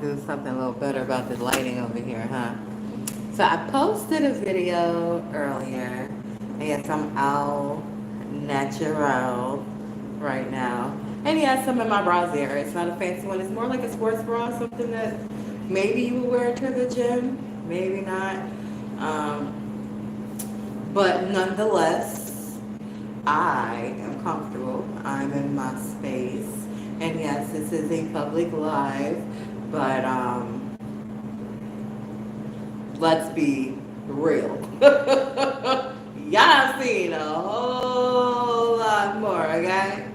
do something a little better about the lighting over here, huh? So I posted a video earlier. And yes, I'm all natural right now. And yes, I'm in my brassiere. It's not a fancy one. It's more like a sports bra, something that maybe you would wear to the gym, maybe not. But nonetheless, I am comfortable. I'm in my space. And yes, this is a public live, but let's be real. Y'all seen a whole lot more, okay?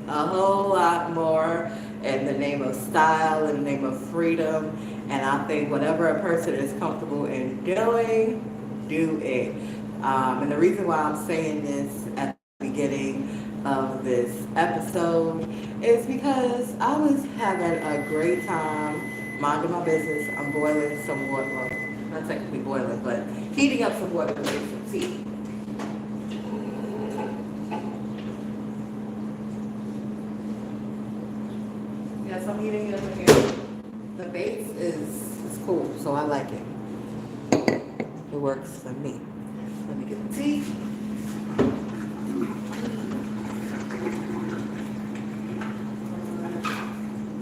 A whole lot more in the name of style, in the name of freedom. And I think whatever a person is comfortable in doing, do it. And the reason why I'm saying this at the beginning of this episode is because I was having a great time minding my business. I'm boiling some water. Well, not technically boiling, but heating up some water to make some tea. Yes, I'm heating it up again. The base is cool, so I like it. It works for me. Let me get the tea.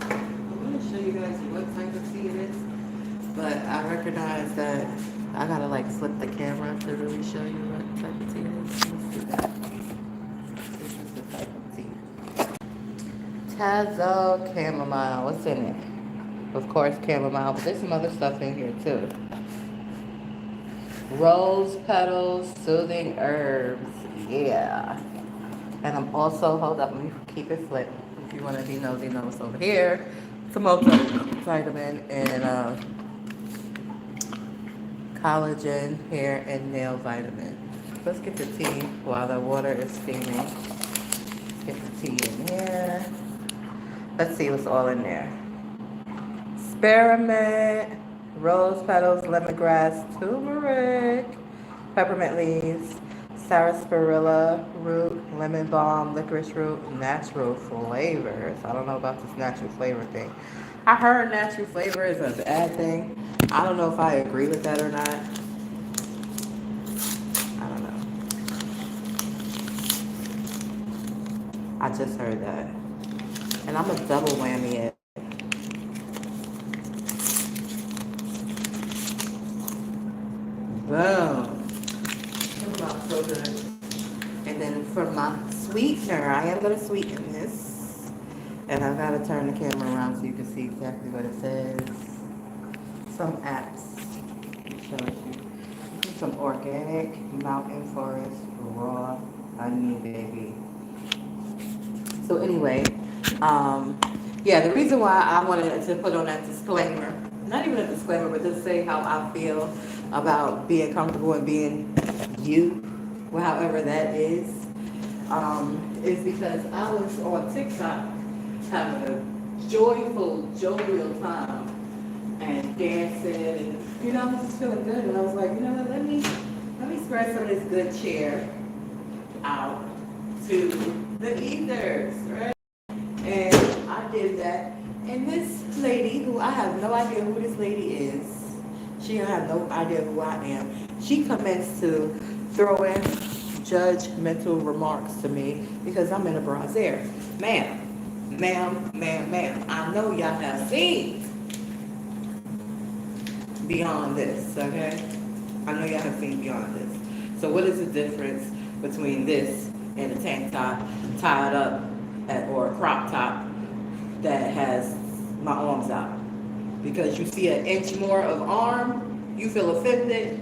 I'm going to show you guys what type of tea it is, but I recognize that I gotta like flip the camera to really show you what type of tea it is. Let's do that. This is the type of tea. Tazo chamomile. What's in it? Of course, chamomile, but there's some other stuff in here too. Rose petals, soothing herbs. Yeah. And I'm also, hold up, let me keep it flipped. If you want to be nosy, nose over here. Some multivitamin and collagen, hair, and nail vitamin. Let's get the tea while the water is steaming. Let's get the tea in here. Let's see what's all in there. Spearmint, rose petals, lemongrass, turmeric, peppermint leaves, sarsaparilla root, lemon balm, licorice root, natural flavors. I don't know about this natural flavor thing. I heard natural flavor is a bad thing. I don't know if I agree with that or not. I don't know. I just heard that. And I'm a double whammy it. Boom. So good. And then for my sweetener, I am going to sweeten this. And I've got to turn the camera around so you can see exactly what it says. Some apps. It shows you. Some organic mountain forest raw honey, baby. So anyway, yeah, the reason why I wanted to put on that disclaimer, not even a disclaimer, but just say how I feel about being comfortable and being you, well, however that is because I was on TikTok having a joyful, jovial time and dancing, and I was just feeling good, and I was like, let me spread some of this good cheer out to the ethers, right? And I did that, and this lady, who I have no idea who this lady is, she don't have no idea who I am. She commenced to throw in judgmental remarks to me because I'm in a brassiere. Ma'am, I know y'all have seen beyond this, okay? I know y'all have seen beyond this. So what is the difference between this and a tank top tied up or a crop top that has my arms out? Because you see an inch more of arm, you feel offended.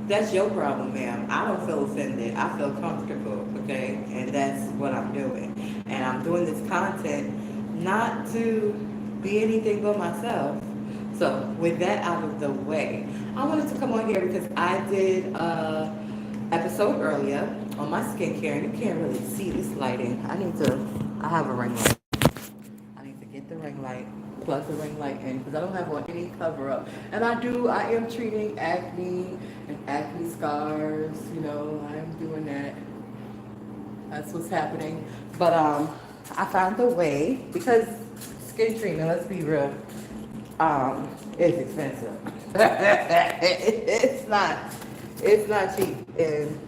That's your problem, ma'am. I don't feel offended. I feel comfortable, okay? And that's what I'm doing. And I'm doing this content not to be anything but myself. So with that out of the way, I wanted to come on here because I did an episode earlier on my skincare, and you can't really see this lighting. I have a ring light. I need to get the ring light, plug the ring light in, because I don't have on any cover up. And I am treating acne and acne scars, I am doing that. That's what's happening. But I found a way, because skin treatment, let's be real, It's expensive. It's not cheap. And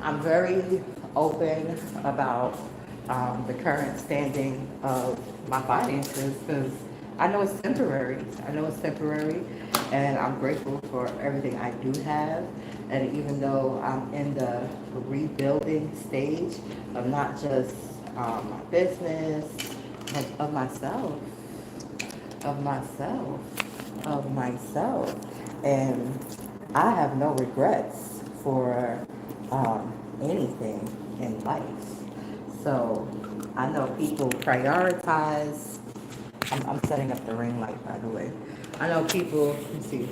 I'm very open about the current standing of my finances because I know it's temporary. I know it's temporary, and I'm grateful for everything I do have. And even though I'm in the rebuilding stage of not just my business, but of myself, of myself. And I have no regrets for anything in life. So I know people prioritize. I'm setting up the ring light, by the way. I know people, let's see.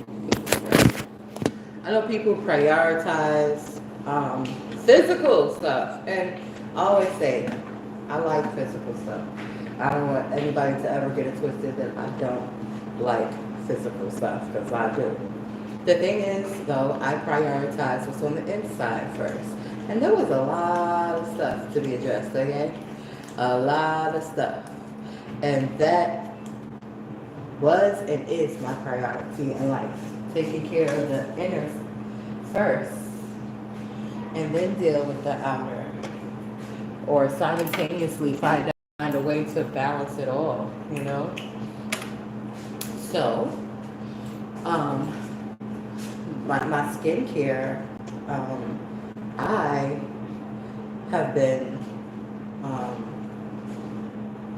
I know people prioritize physical stuff. And I always say, I like physical stuff. I don't want anybody to ever get it twisted that I don't like physical stuff, because I do. The thing is, though, I prioritize what's on the inside first. And there was a lot of stuff to be addressed, okay? A lot of stuff. And that was and is my priority in life. Taking care of the inner first, and then deal with the outer. Or simultaneously find a way to balance it all, you know? So, my skincare, I have been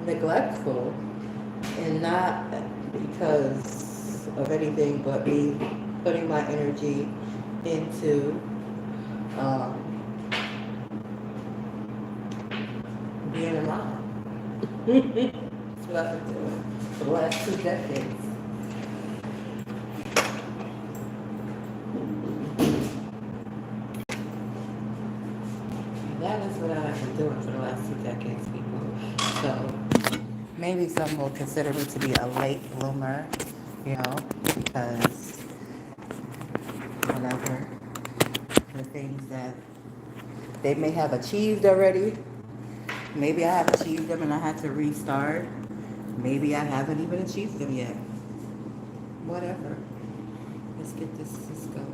neglectful, and not because of anything but me putting my energy into being a mom. That's what I've been doing for the last 2 decades. That is what I've been doing for the last 2 decades, people. So maybe some will consider me to be a late bloomer, you know, because whatever the things that they may have achieved already, maybe I have achieved them and I had to restart. Maybe I haven't even achieved them yet. Whatever. Let's get this going.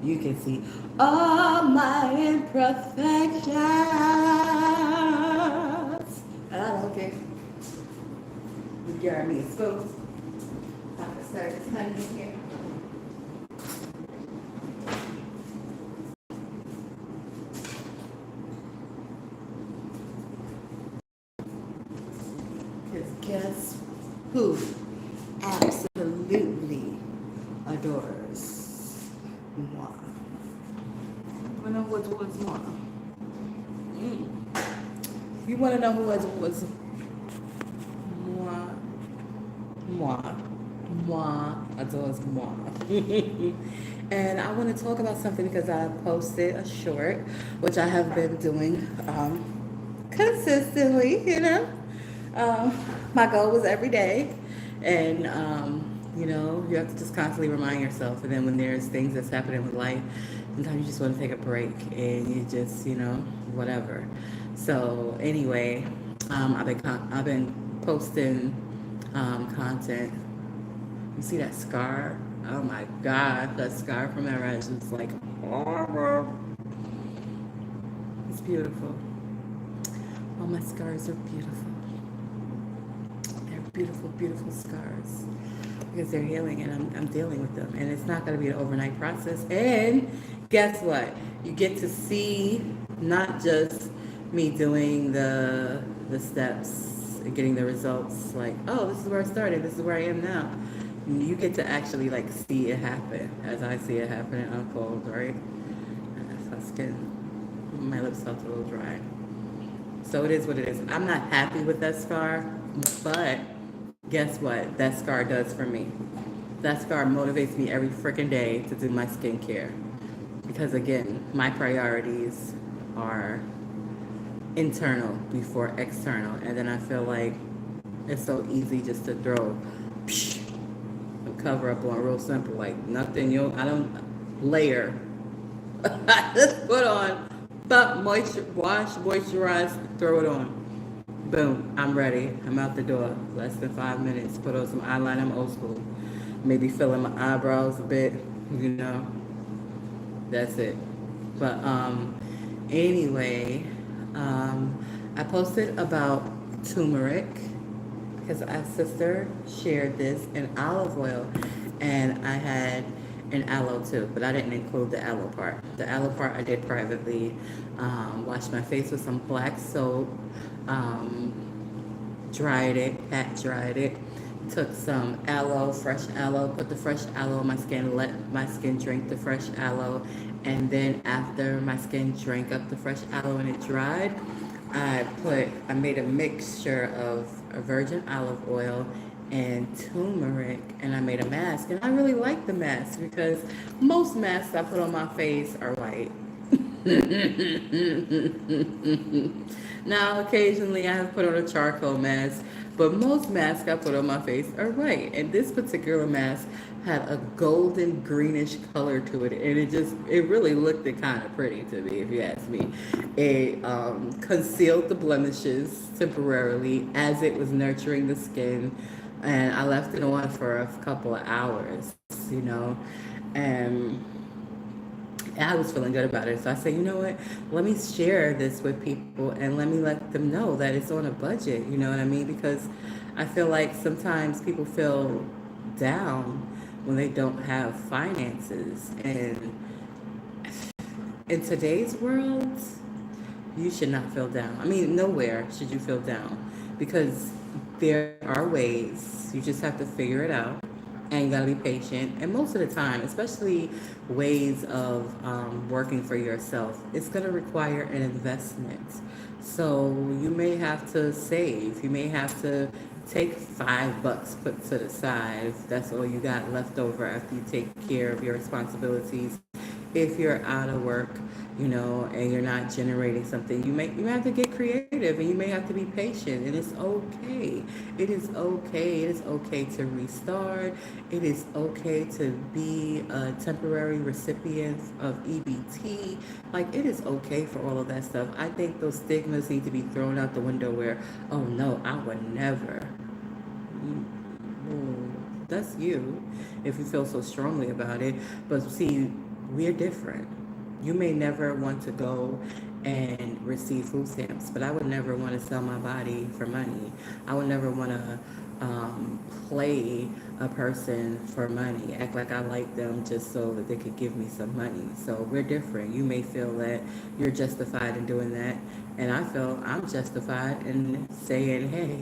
You can see all my imperfections. And I don't care. You got me a spoon. I'm going to start this honey in here. Because guess who absolutely adores moi? You know what was moi? You want to know who was moi? Moi adores moi. And I want to talk about something because I posted a short, which I have been doing consistently, you know. My goal was every day. And, you know, you have to just constantly remind yourself. And then when there's things that's happening with life, sometimes you just want to take a break and you just, you know, whatever. So anyway, I've been posting content. You see that scar? Oh my God, that scar from that rash is like horrible. It's beautiful. All my scars are beautiful. They're beautiful, beautiful scars because they're healing, and I'm dealing with them. And it's not going to be an overnight process. And guess what? You get to see not just me doing the steps and getting the results. Like, oh, this is where I started. This is where I am now. You get to actually like see it happen as I see it happen and unfold, right? That's my skin. My lips felt a little dry. So it is what it is. I'm not happy with that scar, but guess what? That scar does for me. That scar motivates me every freaking day to do my skincare. Because again, my priorities are internal before external. And then I feel like it's so easy just to throw a cover up on real simple, like nothing. I don't layer I just put on, but wash, moisturize, throw it on. Boom, I'm ready. I'm out the door. Less than 5 minutes. Put on some eyeliner. I'm old school. Maybe fill in my eyebrows a bit. You know, that's it. But anyway, I posted about turmeric because our sister shared this in olive oil, and I had an aloe too, but I didn't include the aloe part. The aloe part I did privately. Washed my face with some black soap, um, dried it, pat dried it. Took some aloe, fresh aloe, put the fresh aloe on my skin, let my skin drink the fresh aloe, and then after my skin drank up the fresh aloe and it dried, I made a mixture of a virgin olive oil and turmeric, and I made a mask. And I really like the mask because most masks I put on my face are white. Now, occasionally I have put on a charcoal mask, but most masks I put on my face are white. And this particular mask had a golden greenish color to it, and it really looked it kind of pretty to me, if you ask me. It concealed the blemishes temporarily as it was nurturing the skin, and I left it on for a couple of hours, you know, and I was feeling good about it. So I said, you know what? Let me share this with people and let me let them know that it's on a budget. You know what I mean? Because I feel like sometimes people feel down when they don't have finances. And in today's world, you should not feel down. I mean, nowhere should you feel down because there are ways. You just have to figure it out and you gotta be patient. And most of the time, especially ways of working for yourself, it's gonna require an investment. So you may have to save. You may have to take $5 put to the side if that's all you got left over after you take care of your responsibilities. If you're out of work, you know, and you're not generating something, you have to get creative and you may have to be patient, and it's okay. It is okay. It is okay to restart. It is okay to be a temporary recipient of EBT. Like, it is okay for all of that stuff. I think those stigmas need to be thrown out the window where, oh no, I would never. That's you if you feel so strongly about it. But see, we're different. You may never want to go and receive food stamps, but I would never want to sell my body for money. I would never want to play a person for money, act like I like them just so that they could give me some money. So we're different. You may feel that you're justified in doing that, and I feel I'm justified in saying, hey,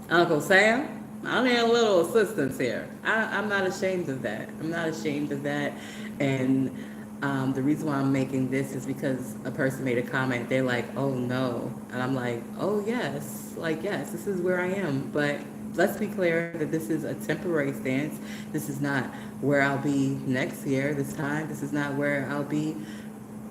Uncle Sam, I need a little assistance here. I'm not ashamed of that. I'm not ashamed of that. And the reason why I'm making this is because a person made a comment. They're like, oh no. And I'm like, oh yes. Like, yes, this is where I am. But let's be clear that this is a temporary stance. This is not where I'll be next year, this time. This is not where I'll be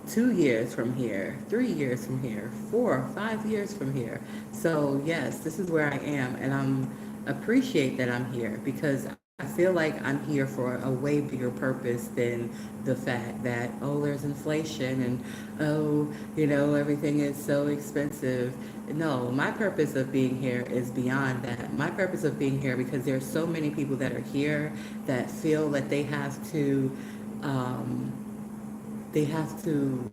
2 years from here, 3 years from here, 4 or 5 years from here. So yes, this is where I am, and I'm appreciate that I'm here because I feel like I'm here for a way bigger purpose than the fact that, oh, there's inflation and, oh, you know, everything is so expensive. No, my purpose of being here is beyond that. My purpose of being here because there's so many people that are here that feel that um, they have to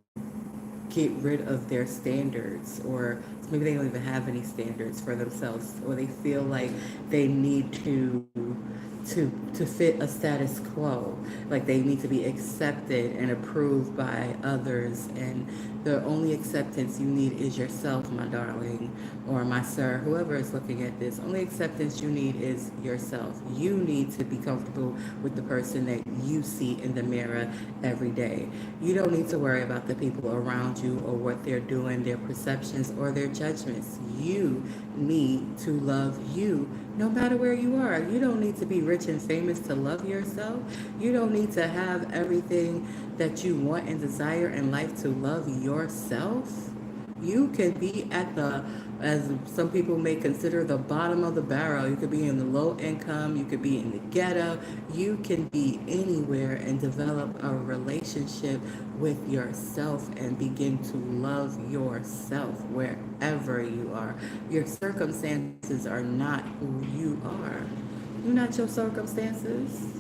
get rid of their standards, or maybe they don't even have any standards for themselves, or they feel like they need to fit a status quo, like they need to be accepted and approved by others, and the only acceptance you need is yourself, my darling, or my sir, whoever is looking at this. Only acceptance you need is yourself. You need to be comfortable with the person that you see in the mirror every day. You don't need to worry about the people around you or what they're doing, their perceptions or their judgments. You need to love you no matter where you are. You don't need to be rich and famous to love yourself. You don't need to have everything that you want and desire in life to love yourself. You can be at the, as some people may consider, the bottom of the barrel. You could be in the low income, you could be in the ghetto, you can be anywhere and develop a relationship with yourself and begin to love yourself wherever you are. Your circumstances are not who you are. You're not your circumstances.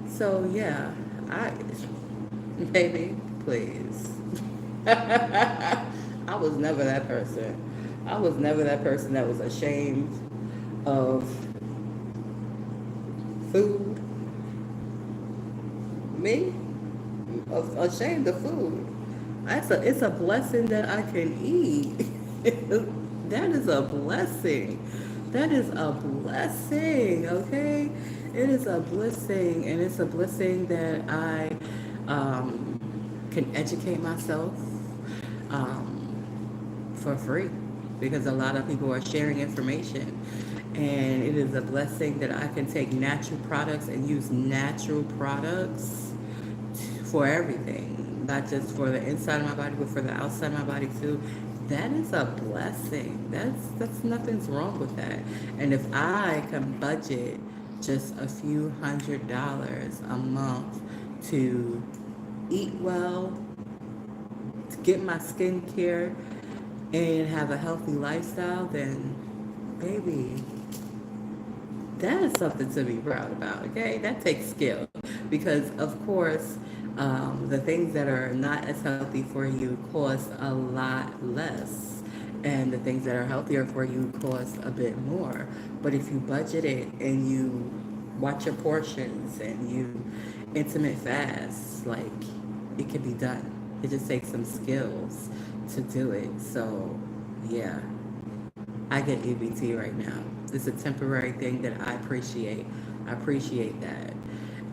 So yeah, I, baby, please. I was never that person. I was never that person that was ashamed of food. Me? Ashamed of food. It's a blessing that I can eat. That is a blessing. That is a blessing, okay? It is a blessing, and it's a blessing that I can educate myself for free because a lot of people are sharing information. And it is a blessing that I can take natural products and use natural products for everything, not just for the inside of my body, but for the outside of my body too. That is a blessing. That's nothing's wrong with that. And if I can budget just a few $100s a month to eat well, to get my skincare, and have a healthy lifestyle, then baby, that is something to be proud about, okay? That takes skill because, of course, the things that are not as healthy for you cost a lot less, and the things that are healthier for you cost a bit more. But if you budget it and you watch your portions and you intimate fast, like it can be done. It just takes some skills to do it. So, yeah. I get EBT right now. It's a temporary thing that I appreciate. I appreciate that.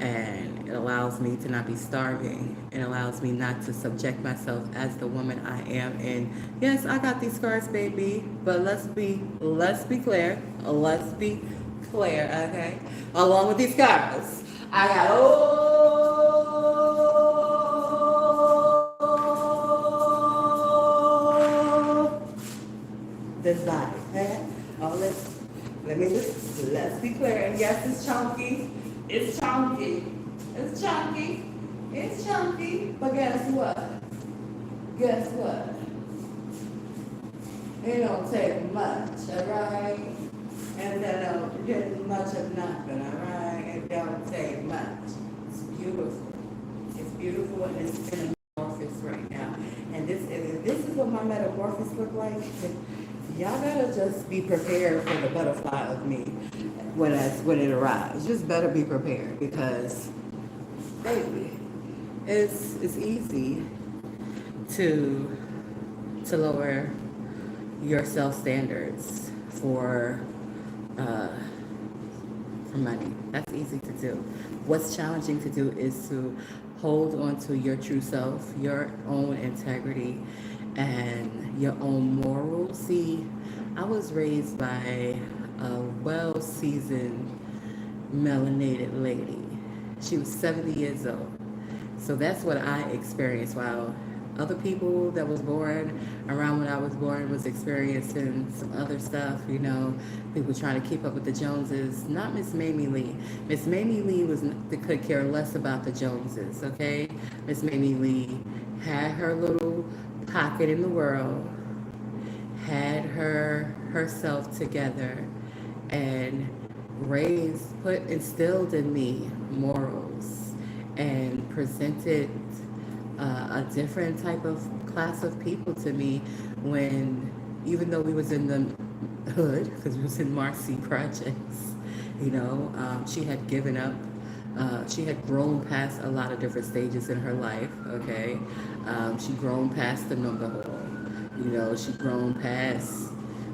And it allows me to not be starving. It allows me not to subject myself as the woman I am. And yes, I got these scars, baby. But let's be clear. Let's be clear, okay? Along with these scars, I got this body, okay? Oh, let's be clear. And yes, it's chunky. It's chunky. It's chunky. It's chunky. But guess what? Guess what? It don't take much, alright? And then don't get much of nothing, alright? It don't take much. It's beautiful. It's beautiful and it's in a metamorphosis right now. And this is what my metamorphosis look like. Y'all gotta just be prepared for the butterfly of me when it arrives. Just better be prepared because, baby, it's easy to lower your self standards for money. That's easy to do. What's challenging to do is to hold on to your true self, your own integrity, and your own morals. See, I was raised by a well-seasoned, melanated lady. She was 70 years old. So that's what I experienced while other people that was born around when I was born was experiencing some other stuff, people trying to keep up with the Joneses. Not Miss Mamie Lee. Miss Mamie Lee could care less about the Joneses, okay? Miss Mamie Lee had her little pocket in the world, had herself together, and instilled in me morals, and presented a different type of class of people to me when, even though we was in the hood, because we was in Marcy Projects, she had given up. She had grown past a lot of different stages in her life, okay? She grown past the number hole. She grown past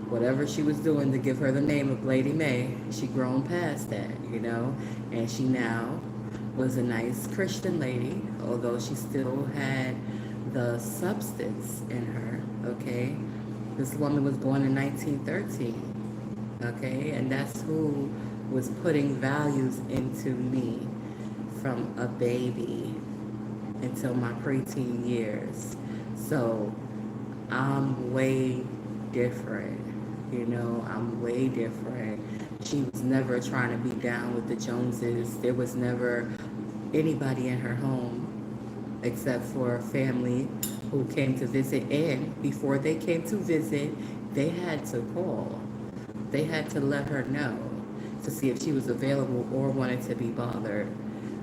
whatever she was doing to give her the name of Lady May. She grown past that, and she now was a nice Christian lady, although she still had the substance in her, okay? This woman was born in 1913, okay? And that's who was putting values into me from a baby until my preteen years. So I'm way different. I'm way different. She was never trying to be down with the Joneses. There was never anybody in her home except for family who came to visit. And before they came to visit, they had to call. They had to let her know to see if she was available or wanted to be bothered.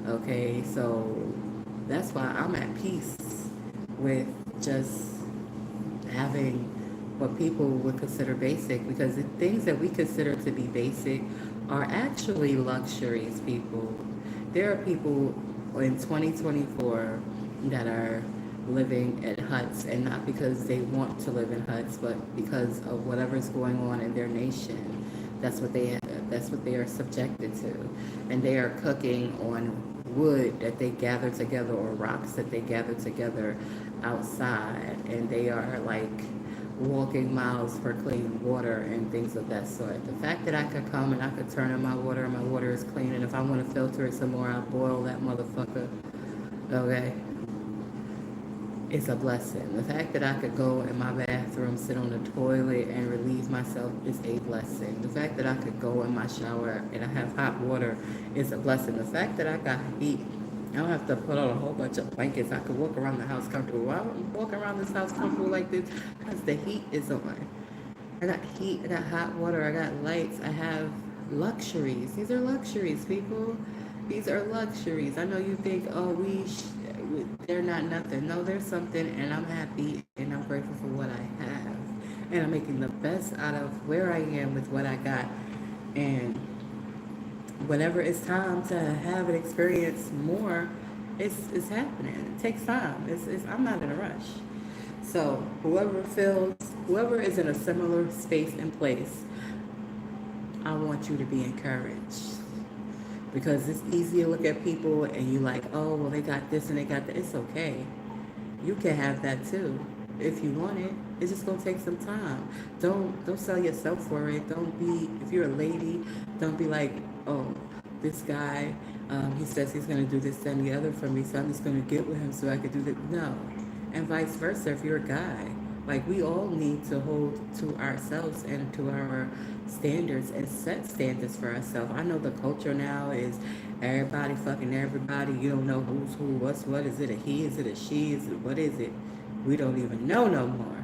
Okay, so that's why I'm at peace with just having what people would consider basic, because the things that we consider to be basic are actually luxuries, people. There are people in 2024 that are living in huts, and not because they want to live in huts, but because of whatever's going on in their nation. That's what they that's what they are subjected to, and they are cooking on wood that they gather together or rocks that they gather together outside, and they are like walking miles for clean water and things of that sort. The fact that I could come and I could turn on my water and my water is clean, and if I want to filter it some more, I'll boil that motherfucker. Okay? It's a blessing. The fact that I could go in my bathroom, sit on the toilet, and relieve myself is a blessing. The fact that I could go in my shower and I have hot water is a blessing. The fact that I got heat, I don't have to put on a whole bunch of blankets. I could walk around the house comfortable. Why I'm walking around this house comfortable like this? Because the heat is on. I got heat, I got hot water, I got lights, I have luxuries. These are luxuries, people. These are luxuries. I know you think, oh, they're not nothing. No, there's something, and I'm happy, and I'm grateful for what I have. And I'm making the best out of where I am with what I got. And whenever it's time to have and experience more, it's happening. It takes time. I'm not in a rush. So whoever is in a similar space and place, I want you to be encouraged. Because it's easy to look at people and you like, oh, well, they got this and they got that. It's okay. You can have that too if you want it. It's just gonna take some time. Don't sell yourself for it. Don't be, if you're a lady, don't be like, oh, this guy, he says he's gonna do this, that, and the other for me, so I'm just gonna get with him so I could do that. No. And vice versa if you're a guy. Like, we all need to hold to ourselves and to our standards and set standards for ourselves. I know the culture now is everybody fucking everybody. You don't know who's who, what's what. Is it a he? Is it a she? Is it, what is it? We don't even know no more.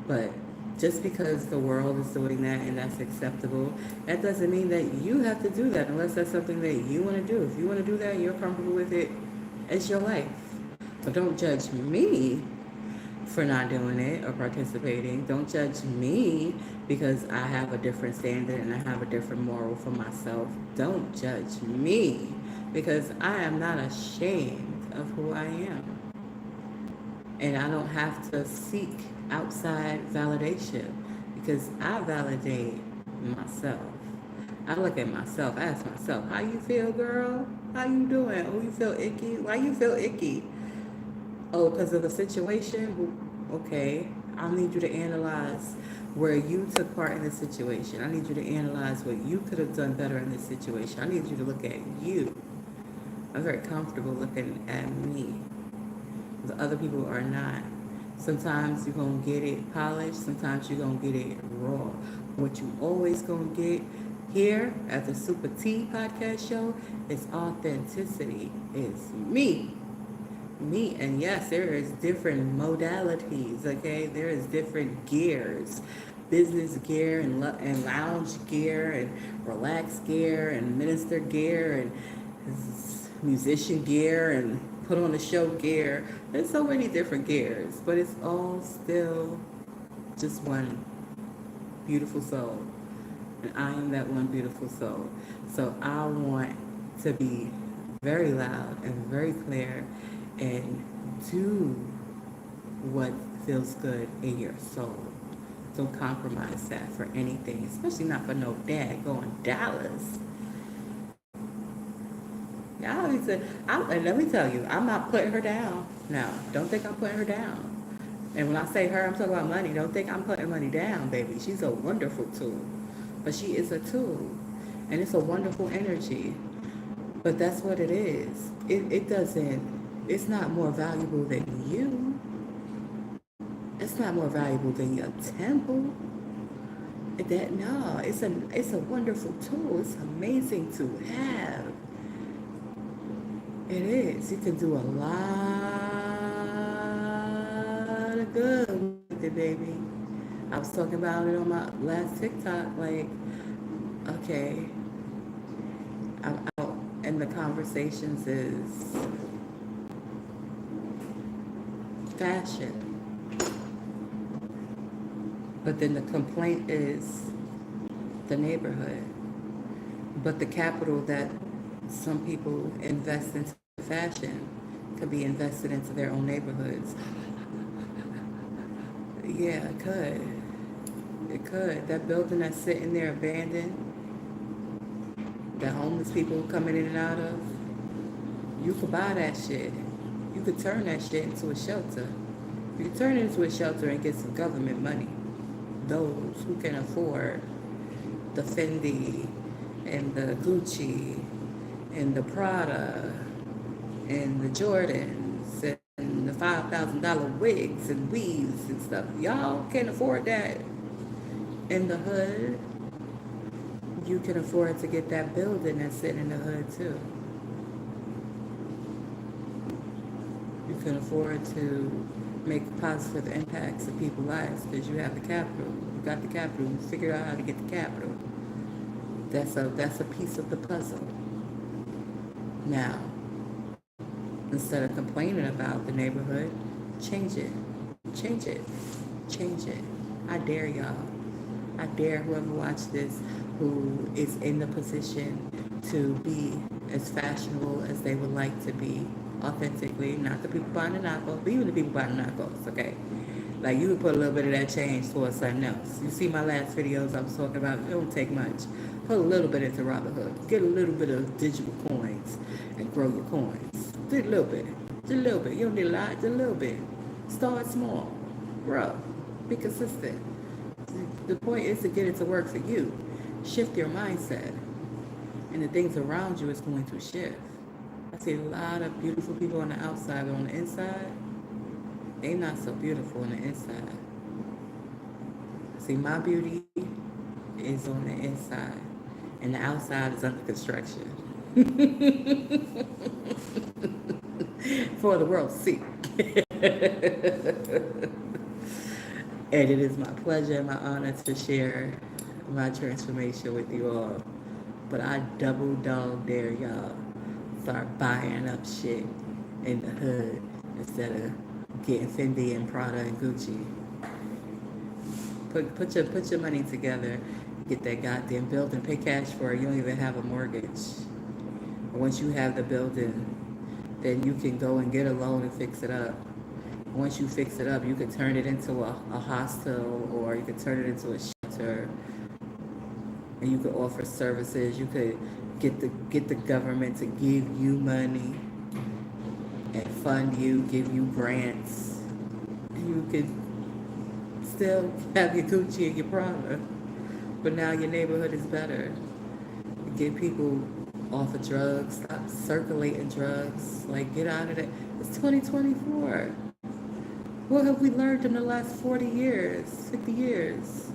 But just because the world is doing that and that's acceptable, that doesn't mean that you have to do that unless that's something that you want to do. If you want to do that and you're comfortable with it, it's your life. But don't judge me for not doing it or participating. Don't judge me because I have a different standard and I have a different moral for myself. Don't judge me because I am not ashamed of who I am. And I don't have to seek outside validation because I validate myself. I look at myself, I ask myself, how you feel, girl? How you doing? Oh, you feel icky? Why you feel icky? Oh, because of the situation? Okay, I need you to analyze where you took part in the situation. I need you to analyze what you could have done better in this situation. I need you to look at you. I'm very comfortable looking at me. The other people are not. Sometimes you're going to get it polished. Sometimes you're going to get it raw. What you always going to get here at the Super T podcast show is authenticity. It's me. And yes, there is different modalities, okay? There is different gears, business gear and lounge gear and relax gear and minister gear and musician gear and put on a show gear. There's so many different gears, but it's all still just one beautiful soul. And I am that one beautiful soul. So I want to be very loud and very clear and do what feels good in your soul. Don't compromise that for anything, especially not for no daggone dollars. And let me tell you, I'm not putting her down. No, don't think I'm putting her down. And when I say her, I'm talking about money. Don't think I'm putting money down, baby. She's a wonderful tool. But she is a tool. And it's a wonderful energy. But that's what it is. It's not more valuable than you. It's not more valuable than your temple. That no, it's a wonderful tool. It's amazing to have. It is. You can do a lot of good with it, baby. I was talking about it on my last TikTok. Like, okay, I'm out, and the conversations is fashion. But then the complaint is the neighborhood. But the capital that some people invest into fashion could be invested into their own neighborhoods. Yeah, it could. It could. That building that's sitting there abandoned, that homeless people coming in and out of, you could buy that shit. You could turn that shit into a shelter. You could turn it into a shelter and get some government money. Those who can afford the Fendi and the Gucci and the Prada and the Jordans and the $5,000 wigs and weaves and stuff. Y'all can afford that in the hood. You can afford to get that building that's sitting in the hood too. You can afford to make positive impacts in people's lives because you have the capital. You got the capital. You figure out how to get the capital. That's a piece of the puzzle. Now, instead of complaining about the neighborhood, change it. Change it. Change it. I dare y'all. I dare whoever watched this who is in the position to be as fashionable as they would like to be authentically, not the people buying the knockoffs, but even the people buying the knockoffs, okay? Like, you can put a little bit of that change towards something else. You see my last videos I was talking about, it don't take much. Put a little bit into Robinhood. Get a little bit of digital coins and grow your coins. Just a little bit. Just a little bit. You don't need a lot, just a little bit. Start small. Grow. Be consistent. The point is to get it to work for you. Shift your mindset. And the things around you is going to shift. I see a lot of beautiful people on the outside, but on the inside, they not so beautiful on the inside. See, my beauty is on the inside, and the outside is under construction. For the world to see. And it is my pleasure and my honor to share my transformation with you all. But I double dog dare y'all start buying up shit in the hood instead of getting Fendi and Prada and Gucci. Put your money together, get that goddamn building, pay cash for it. You don't even have a mortgage. Once you have the building, then you can go and get a loan and fix it up. Once you fix it up, you can turn it into a hostel, or you can turn it into a shelter, and you could offer services. You could get the government to give you money and fund you, give you grants. You could still have your Gucci and your Prada, but now your neighborhood is better. You get people off of drugs, stop circulating drugs, like get out of it. It's 2024. What have we learned in the last 40 years, 50 years?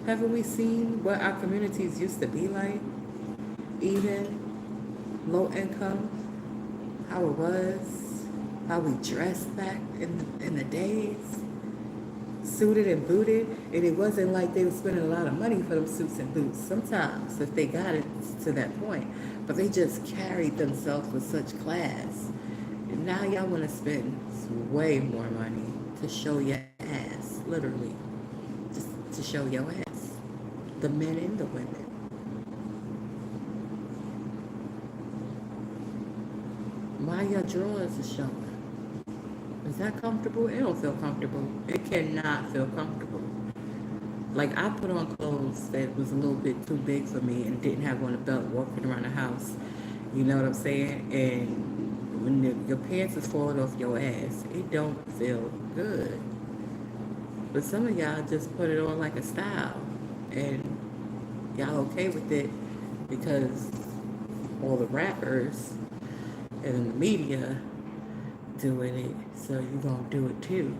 Haven't we seen what our communities used to be like? Even low income, how it was, how we dressed back in the days, suited and booted, and it wasn't like they were spending a lot of money for them suits and boots. Sometimes, if they got it to that point, but they just carried themselves with such class. And now y'all want to spend way more money to show your ass, literally, just to show your ass, the men and the women. Why your drawers are showing? Is that comfortable? It don't feel comfortable. It cannot feel comfortable. Like, I put on clothes that was a little bit too big for me and didn't have on a belt walking around the house. You know what I'm saying? And when your pants is falling off your ass, it don't feel good. But some of y'all just put it on like a style, and y'all okay with it because all the rappers and the media doing it, so you gonna do it too.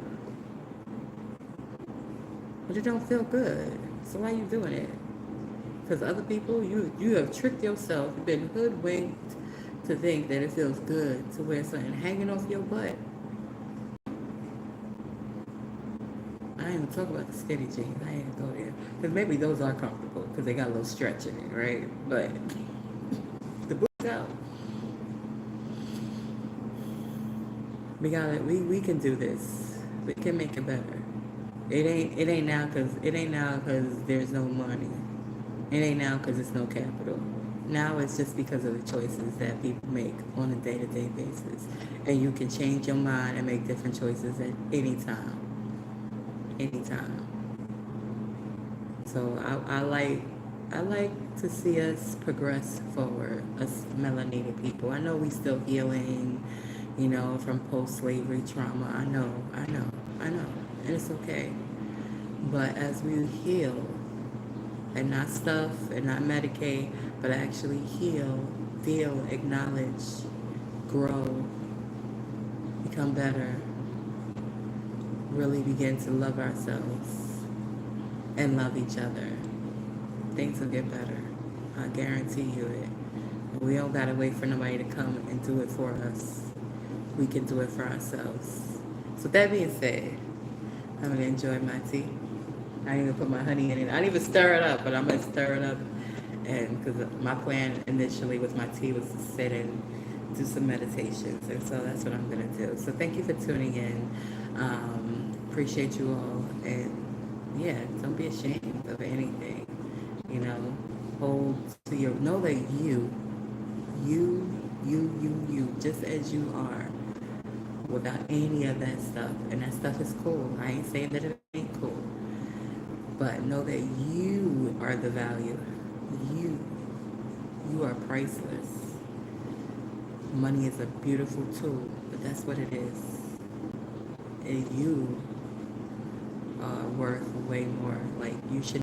but it don't feel good. So why are you doing it? Because other people, you have tricked yourself. You've been hoodwinked to think that it feels good to wear something hanging off your butt. I ain't even talk about the skinny jeans. I ain't gonna go there. Because maybe those are comfortable because they got a little stretch in it, right? But the boots out. We can do this. We can make it better. It ain't now because there's no money. It ain't now because it's no capital. Now it's just because of the choices that people make on a day-to-day basis. And you can change your mind and make different choices at any time. Anytime. So I like to see us progress forward, us melanated people. I know we still healing, from post-slavery trauma. I know. And it's okay. But as we heal, and not stuff and not medicate, but actually heal, feel, acknowledge, grow, become better, really begin to love ourselves and love each other, things will get better. I guarantee you it. We don't gotta wait for nobody to come and do it for us. We can do it for ourselves. So that being said, I'm gonna enjoy my tea. I didn't even put my honey in it. I didn't even stir it up, but I'm gonna stir it up. And because my plan initially with my tea was to sit and do some meditations, and so that's what I'm gonna do. So thank you for tuning in. Appreciate you all, and yeah, don't be ashamed of anything. Hold to your. Know that you, just as you are, without any of that stuff, and that stuff is cool. I ain't saying that it ain't cool. But know that you are the value. You are priceless. Money is a beautiful tool, but that's what it is. And you are worth way more. Like, you should